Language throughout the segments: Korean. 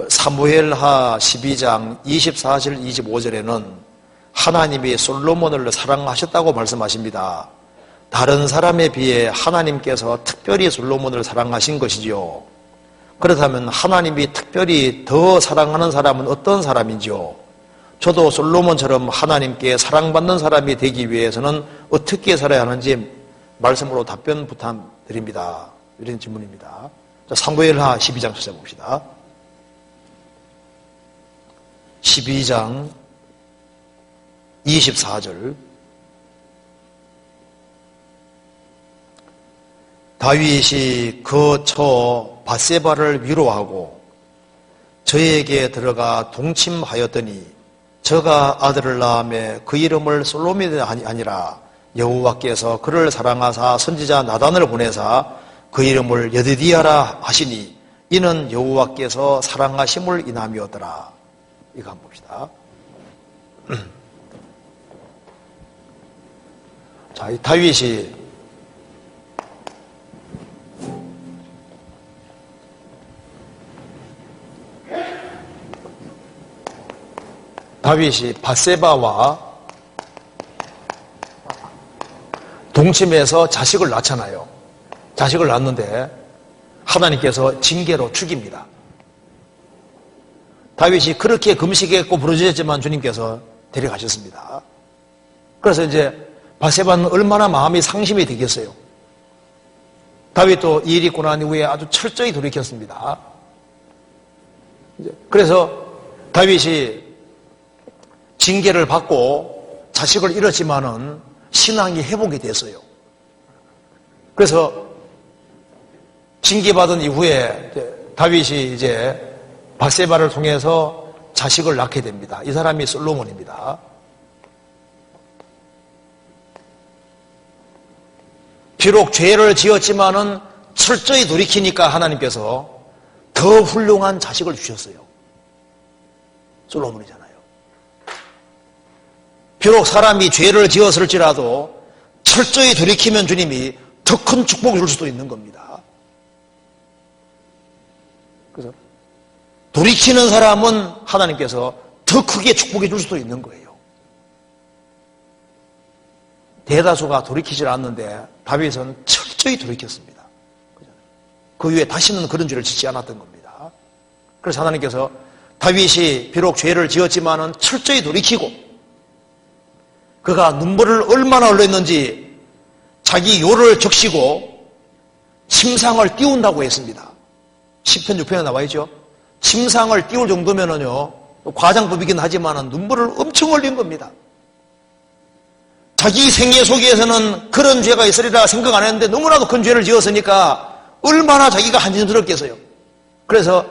사무엘하 12장 24절 25절에는 하나님이 솔로몬을 사랑하셨다고 말씀하십니다. 다른 사람에 비해 하나님께서 특별히 솔로몬을 사랑하신 것이지요. 그렇다면 하나님이 특별히 더 사랑하는 사람은 어떤 사람인지요? 저도 솔로몬처럼 하나님께 사랑받는 사람이 되기 위해서는 어떻게 살아야 하는지 말씀으로 답변 부탁드립니다. 이런 질문입니다. 자, 사무엘하 12장 찾아봅시다. 12장 24절. 다윗이 그 처 밧세바를 위로하고 저에게 들어가 동침하였더니 저가 아들을 낳으며 그 이름을 솔로몬이 아니라 여호와께서 그를 사랑하사 선지자 나단을 보내사 그 이름을 여디디아라 하시니 이는 여호와께서 사랑하심을 인함이었더라. 이거 한번 봅시다. 자, 이 다윗이 밧세바와 동침해서 자식을 낳잖아요. 자식을 낳는데 하나님께서 징계로 죽입니다. 다윗이 그렇게 금식했고 부르짖었지만 주님께서 데려가셨습니다. 그래서 이제 밧세바는 얼마나 마음이 상심이 되겠어요. 다윗도 이 일이 있고 난 이후에 아주 철저히 돌이켰습니다. 그래서 다윗이 징계를 받고 자식을 잃었지만은 신앙이 회복이 됐어요. 그래서 징계받은 이후에 다윗이 이제 밧세바를 통해서 자식을 낳게 됩니다. 이 사람이 솔로몬입니다. 비록 죄를 지었지만은 철저히 돌이키니까 하나님께서 더 훌륭한 자식을 주셨어요. 솔로몬이잖아요. 비록 사람이 죄를 지었을지라도 철저히 돌이키면 주님이 더 큰 축복을 줄 수도 있는 겁니다. 그래서 돌이키는 사람은 하나님께서 더 크게 축복해 줄 수도 있는 거예요. 대다수가 돌이키질 않는데 다윗은 철저히 돌이켰습니다. 그 이후에 다시는 그런 죄를 짓지 않았던 겁니다. 그래서 하나님께서 다윗이 비록 죄를 지었지만은 철저히 돌이키고 그가 눈물을 얼마나 흘렸는지 자기 요를 적시고 침상을 띄운다고 했습니다. 시편 6편에 나와 있죠. 침상을 띄울 정도면은요, 과장법이긴 하지만 눈물을 엄청 흘린 겁니다. 자기 생애 속에서는 그런 죄가 있으리라 생각 안 했는데 너무나도 큰 죄를 지었으니까 얼마나 자기가 한심스럽겠어요. 그래서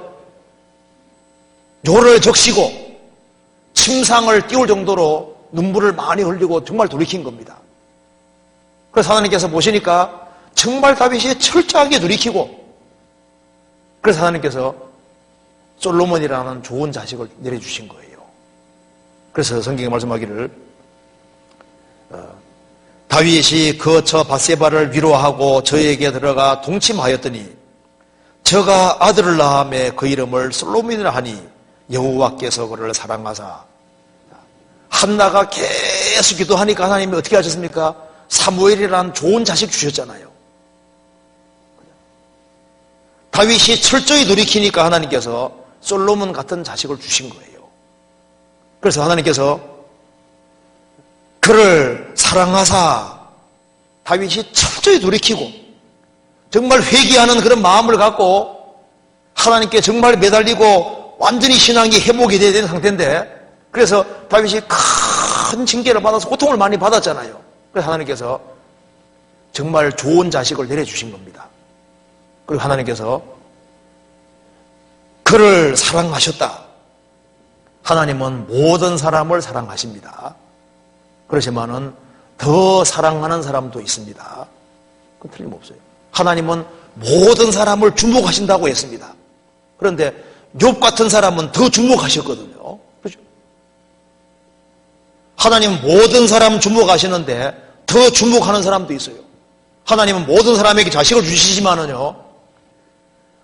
요를 적시고 침상을 띄울 정도로 눈물을 많이 흘리고 정말 돌이킨 겁니다. 그래서 하나님께서 보시니까 정말 다윗이 철저하게 돌이키고 그래서 하나님께서 솔로몬이라는 좋은 자식을 내려주신 거예요. 그래서 성경에 말씀하기를 다윗이 그 처 밧세바를 위로하고 저에게 들어가 동침하였더니 저가 아들을 낳으며 그 이름을 솔로몬이라 하니 여호와께서 그를 사랑하사 한나가 계속 기도하니까 하나님이 어떻게 하셨습니까? 사무엘이라는 좋은 자식 주셨잖아요. 다윗이 철저히 돌이키니까 하나님께서 솔로몬 같은 자식을 주신 거예요. 그래서 하나님께서 그를 사랑하사 다윗이 철저히 돌이키고 정말 회개하는 그런 마음을 갖고 하나님께 정말 매달리고 완전히 신앙이 회복이 돼야 되는 상태인데 그래서 다윗이 큰 징계를 받아서 고통을 많이 받았잖아요. 그래서 하나님께서 정말 좋은 자식을 내려주신 겁니다. 그리고 하나님께서 그를 사랑하셨다. 하나님은 모든 사람을 사랑하십니다. 그렇지만은 더 사랑하는 사람도 있습니다. 그건 틀림없어요. 하나님은 모든 사람을 주목하신다고 했습니다. 그런데 욥 같은 사람은 더 주목하셨거든요. 그렇죠? 하나님은 모든 사람 주목하시는데 더 주목하는 사람도 있어요. 하나님은 모든 사람에게 자식을 주시지만은요,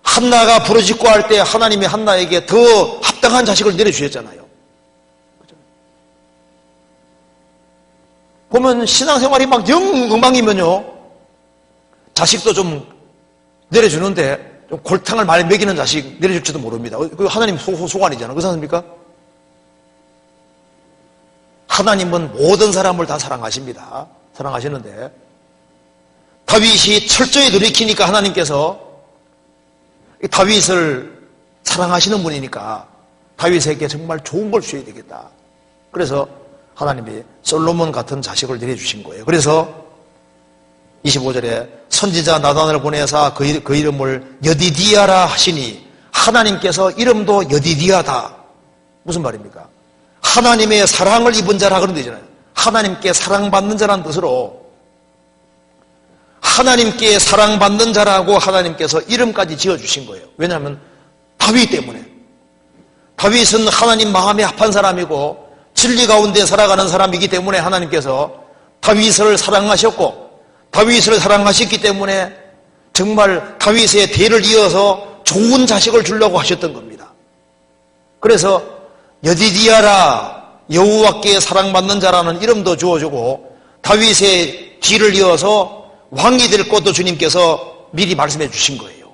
한나가 부르짖고 할 때 하나님이 한나에게 더 합당한 자식을 내려주셨잖아요. 그죠? 보면 신앙생활이 막 영 엉망이면요, 자식도 좀 내려주는데 좀 골탕을 많이 먹이는 자식 내려줄지도 모릅니다. 그 하나님 소관이잖아요. 그렇지 않습니까? 하나님은 모든 사람을 다 사랑하십니다. 사랑하시는데 다윗이 철저히 돌이키니까 하나님께서 다윗을 사랑하시는 분이니까 다윗에게 정말 좋은 걸 주셔야 되겠다. 그래서 하나님이 솔로몬 같은 자식을 내려주신 거예요. 그래서 25절에 선지자 나단을 보내사 그 이름을 여디디아라 하시니 하나님께서 이름도 여디디아다. 무슨 말입니까? 하나님의 사랑을 입은 자라 그런 데잖아요. 하나님께 사랑받는 자라는 뜻으로 하나님께 사랑받는 자라고 하나님께서 이름까지 지어주신 거예요. 왜냐하면 다윗 때문에. 다윗은 하나님 마음에 합한 사람이고 진리 가운데 살아가는 사람이기 때문에 하나님께서 다윗을 사랑하셨고 다윗을 사랑하셨기 때문에 정말 다윗의 대를 이어서 좋은 자식을 주려고 하셨던 겁니다. 그래서 여디디아라, 여호와께 사랑받는 자라는 이름도 주어주고 다윗의 뒤를 이어서 왕이 될 것도 주님께서 미리 말씀해 주신 거예요.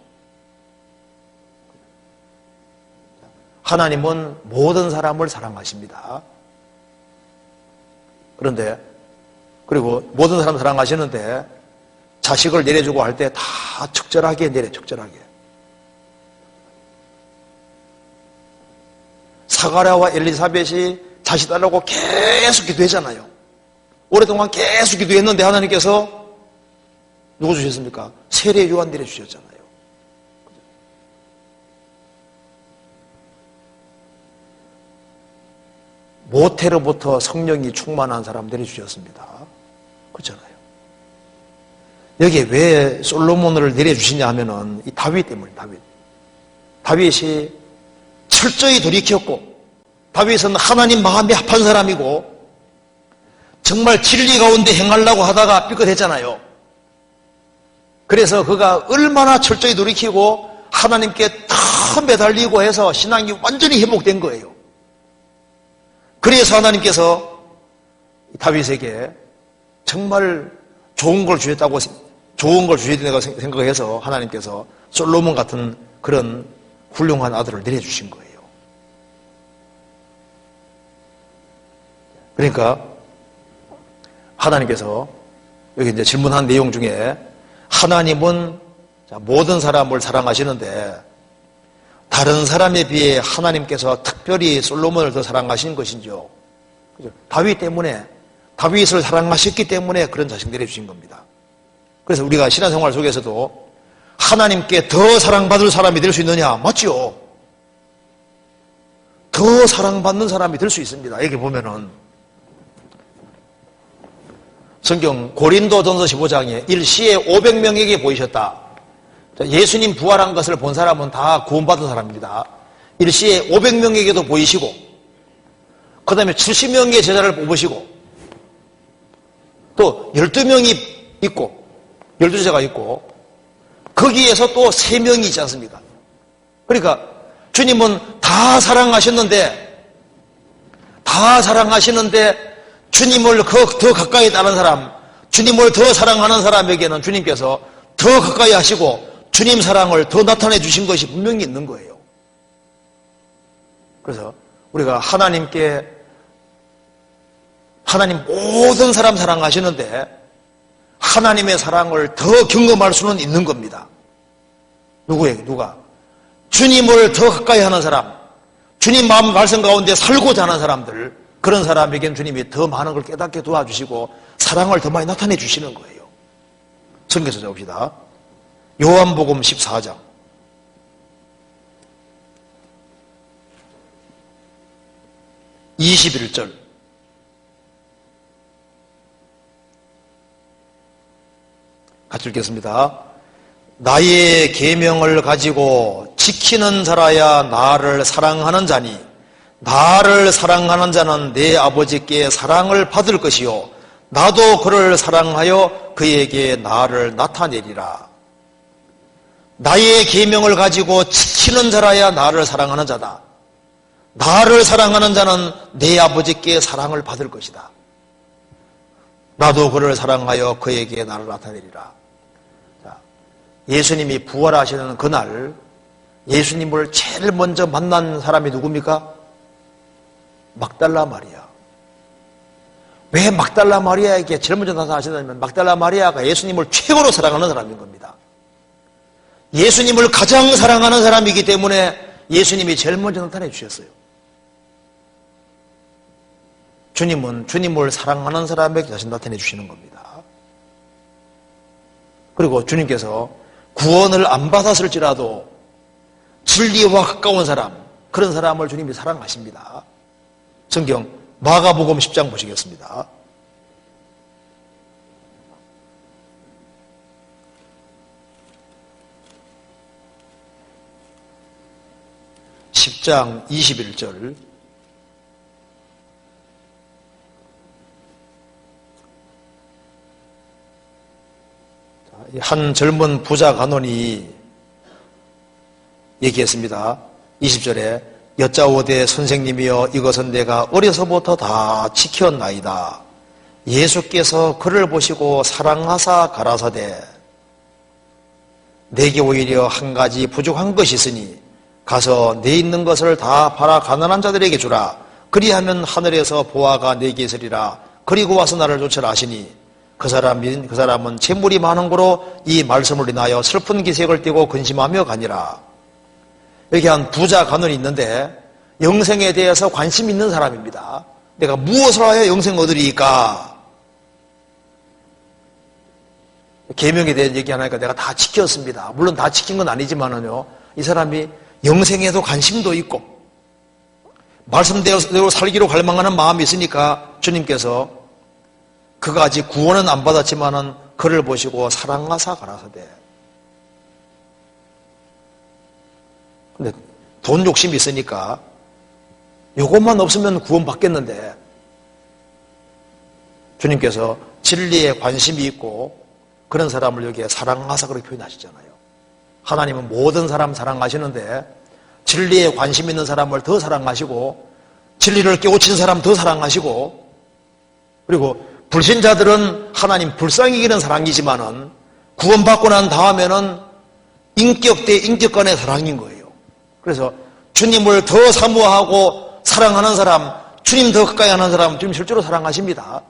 하나님은 모든 사람을 사랑하십니다. 그런데 그리고 모든 사람 사랑하시는데 자식을 내려주고 할 때 다 적절하게 내려, 적절하게. 사가랴와 엘리사벳이 자식 달라고 계속 기도했잖아요. 오랫동안 계속 기도했는데 하나님께서 누구 주셨습니까? 세례 요한 내려주셨잖아요. 모태로부터 성령이 충만한 사람 내려주셨습니다. 그렇잖아요. 여기에 왜 솔로몬을 내려주시냐 하면은 이 다윗 때문에 다윗이 철저히 돌이켰고 다윗은 하나님 마음에 합한 사람이고 정말 진리 가운데 행하려고 하다가 삐끗했잖아요. 그래서 그가 얼마나 철저히 돌이키고 하나님께 다 매달리고 해서 신앙이 완전히 회복된 거예요. 그래서 하나님께서 다윗에게 정말 좋은 걸 주셔야 된다고 생각해서 하나님께서 솔로몬 같은 그런 훌륭한 아들을 내려주신 거예요. 그러니까 하나님께서 여기 이제 질문한 내용 중에 하나님은 모든 사람을 사랑하시는데 다른 사람에 비해 하나님께서 특별히 솔로몬을 더 사랑하신 것인지요? 다윗 때문에, 다윗을 사랑하셨기 때문에 그런 자식 내려주신 겁니다. 그래서 우리가 신앙생활 속에서도 하나님께 더 사랑받을 사람이 될 수 있느냐? 맞죠? 더 사랑받는 사람이 될 수 있습니다. 여기 보면은 성경 고린도전서 15장에 일시에 500명에게 보이셨다. 예수님 부활한 것을 본 사람은 다 구원받은 사람입니다. 일시에 500명에게도 보이시고 그 다음에 70명의 제자를 뽑으시고 또 12명이 있고 12제자가 있고 거기에서 또 3명이 있지 않습니까? 그러니까 주님은 다 사랑하셨는데 주님을 더 가까이 따른 사람, 주님을 더 사랑하는 사람에게는 주님께서 더 가까이 하시고 주님 사랑을 더 나타내 주신 것이 분명히 있는 거예요. 그래서 우리가 하나님 모든 사람 사랑하시는데 하나님의 사랑을 더 경험할 수는 있는 겁니다. 누가? 주님을 더 가까이 하는 사람, 주님 마음 말씀 가운데 살고자 하는 사람들, 그런 사람에겐 주님이 더 많은 걸 깨닫게 도와주시고 사랑을 더 많이 나타내 주시는 거예요. 성경 찾아봅시다. 요한복음 14장 21절 같이 읽겠습니다. 나의 계명을 가지고 지키는 자라야 나를 사랑하는 자니 나를 사랑하는 자는 내 아버지께 사랑을 받을 것이요 나도 그를 사랑하여 그에게 나를 나타내리라. 나의 계명을 가지고 지키는 자라야 나를 사랑하는 자다. 나를 사랑하는 자는 내 아버지께 사랑을 받을 것이다. 나도 그를 사랑하여 그에게 나를 나타내리라. 자, 예수님이 부활하시는 그날 예수님을 제일 먼저 만난 사람이 누굽니까? 막달라 마리아. 왜 막달라 마리아에게 제일 먼저 나타나시냐면 막달라 마리아가 예수님을 최고로 사랑하는 사람인 겁니다. 예수님을 가장 사랑하는 사람이기 때문에 예수님이 제일 먼저 나타내 주셨어요. 주님은 주님을 사랑하는 사람에게 다시 나타내 주시는 겁니다. 그리고 주님께서 구원을 안 받았을지라도 진리와 가까운 사람, 그런 사람을 주님이 사랑하십니다. 성경 마가복음 10장 보시겠습니다. 10장 21절. 한 젊은 부자 간원이 얘기했습니다. 20절에 여짜오되 선생님이여 이것은 내가 어려서부터 다 지켰나이다. 예수께서 그를 보시고 사랑하사 가라사대 내게 오히려 한 가지 부족한 것이 있으니 가서 내 있는 것을 다 팔아 가난한 자들에게 주라. 그리하면 하늘에서 보화가 내게 있으리라. 그리고 와서 나를 쫓으라 하시니 그 사람은 재물이 많은 거로 이 말씀을 인하여 슬픈 기색을 띠고 근심하며 가니라. 여기 한 부자 간원이 있는데 영생에 대해서 관심 있는 사람입니다. 내가 무엇을 하여 영생 얻으리까? 계명에 대한 얘기하니까 내가 다 지켰습니다. 물론 다 지킨 건 아니지만은요, 이 사람이 영생에도 관심도 있고 말씀대로 살기로 갈망하는 마음이 있으니까 주님께서 그가 아직 구원은 안 받았지만은 그를 보시고 사랑하사 가라사대. 근데 돈 욕심이 있으니까 요것만 없으면 구원 받겠는데 주님께서 진리에 관심이 있고 그런 사람을 여기에 사랑하사 그렇게 표현하시잖아요. 하나님은 모든 사람 사랑하시는데 진리에 관심 있는 사람을 더 사랑하시고 진리를 깨우친 사람 더 사랑하시고 그리고 불신자들은 하나님 불쌍히 여기는 사랑이지만은 구원받고 난 다음에는 인격 대 인격 간의 사랑인 거예요. 그래서 주님을 더 사모하고 사랑하는 사람, 주님 더 가까이 하는 사람, 주님 실제로 사랑하십니다.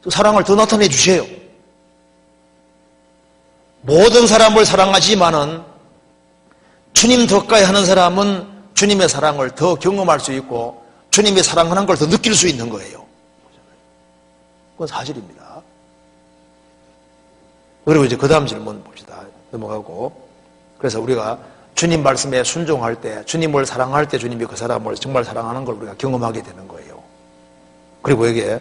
사랑을 더 나타내 주세요. 모든 사람을 사랑하지만은 주님 더 가까이 하는 사람은 주님의 사랑을 더 경험할 수 있고 주님의 사랑하는 걸 더 느낄 수 있는 거예요. 그건 사실입니다. 그리고 이제 그 다음 질문 봅시다. 넘어가고. 그래서 우리가 주님 말씀에 순종할 때, 주님을 사랑할 때 주님이 그 사람을 정말 사랑하는 걸 우리가 경험하게 되는 거예요. 그리고 이게